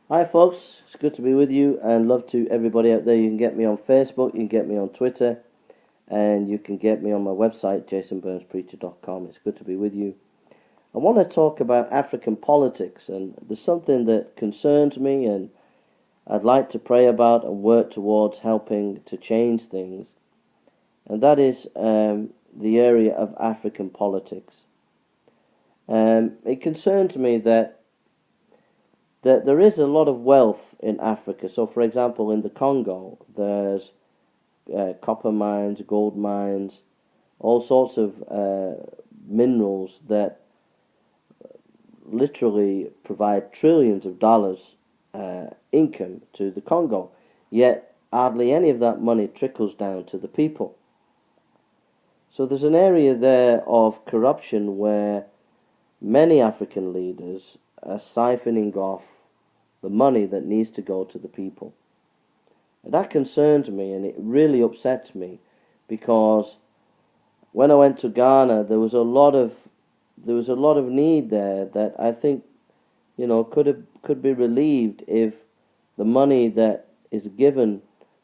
Hi folks, it's good to be with you and love to everybody out there. You can get me on Facebook, you can get me on Twitter, and you can get me on my website, jasonburnspreacher.com. It's good to be with you. I want to talk about African politics, and there's something that concerns me and I'd like to pray about and work towards helping to change things, and that is the area of African politics. It concerns me that there is a lot of wealth in Africa. So, for example, in the Congo, there's copper mines, gold mines, all sorts of minerals that literally provide trillions of dollars income to the Congo. Yet, hardly any of that money trickles down to the people. So there's an area there of corruption where many African leaders are siphoning off the money that needs to go to the people. And that concerns me, and it really upsets me, because when I went to Ghana, there was a lot of need there that I think could be relieved if the money that is given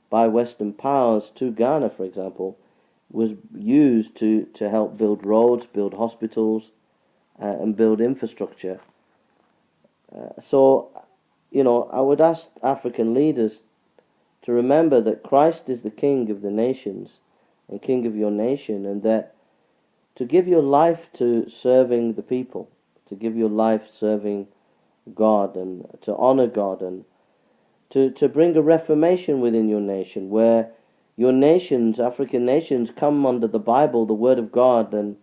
by Western powers to Ghana, for example, was used to help build roads, build hospitals, and build infrastructure. So I would ask African leaders to remember that Christ is the King of the nations and King of your nation, and that to give your life to serving the people, to give your life serving God and to honor God, and to bring a reformation within your nation, where your nations, African nations, come under the Bible, the Word of God, and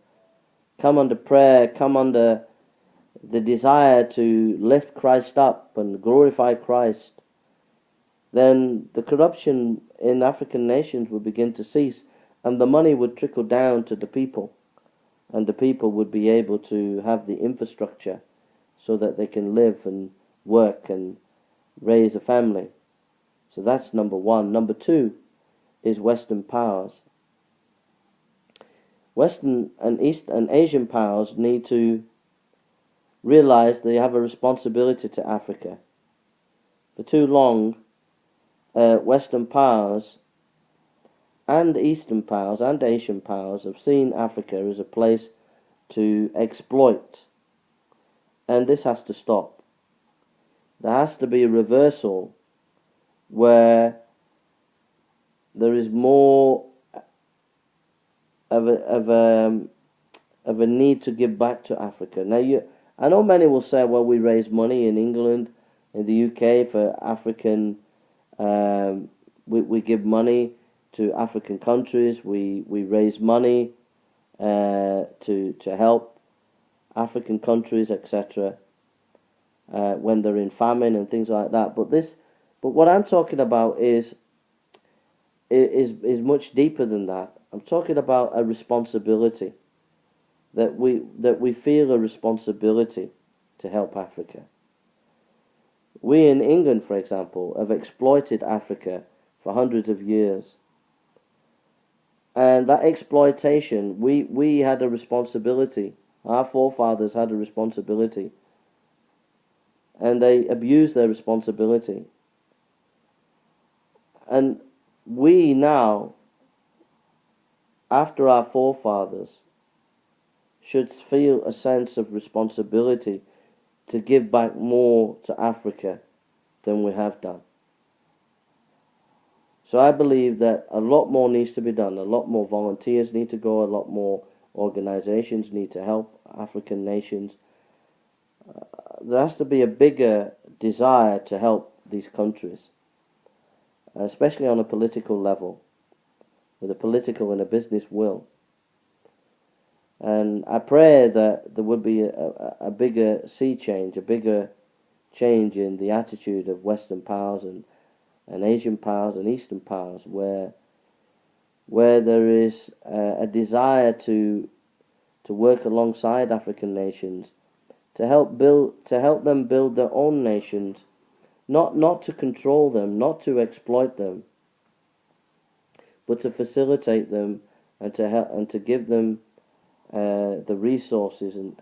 come under prayer, come under the desire to lift Christ up and glorify Christ, then the corruption in African nations would begin to cease, and the money would trickle down to the people, and the people would be able to have the infrastructure so that they can live and work and raise a family. So that's number one. Number two is Western powers. Western and East and Asian powers need to realize they have a responsibility to Africa. For too long, Western powers and Eastern powers and Asian powers have seen Africa as a place to exploit, and this has to stop. There has to be a reversal where there is more of a need to give back to Africa. Now, I know many will say, well, we raise money in England, in the UK for African. We give money to African countries. We raise money to help African countries, etc. When they're in famine and things like that. But what I'm talking about is much deeper than that. I'm talking about a responsibility, that we feel a responsibility to help Africa. We in England, for example, have exploited Africa for hundreds of years. And that exploitation, we had a responsibility. Our forefathers had a responsibility. And they abused their responsibility. And we now, after our forefathers, should feel a sense of responsibility to give back more to Africa than we have done. So I believe that a lot more needs to be done. A lot more volunteers need to go. A lot more organizations need to help African nations. There has to be a bigger desire to help these countries, especially on a political level, with a political and a business will. And I pray that there would be a bigger sea change, a bigger change in the attitude of Western powers and Asian powers and Eastern powers, where there is a desire to work alongside African nations, to help them build their own nations, not to control them, not to exploit them, but to facilitate them and to help and to give them the resources and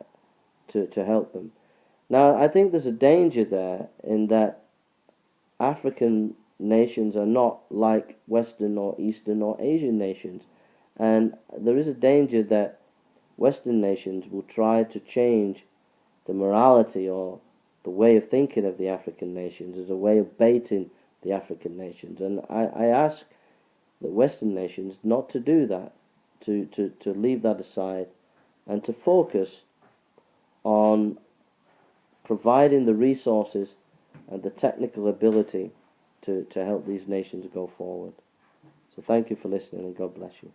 to help them. Now, I think there's a danger there in that African nations are not like Western or Eastern or Asian nations. And there is a danger that Western nations will try to change the morality or the way of thinking of the African nations as a way of baiting the African nations. And I ask the Western nations not to do that, to leave that aside and to focus on providing the resources and the technical ability to help these nations go forward. So thank you for listening, and God bless you.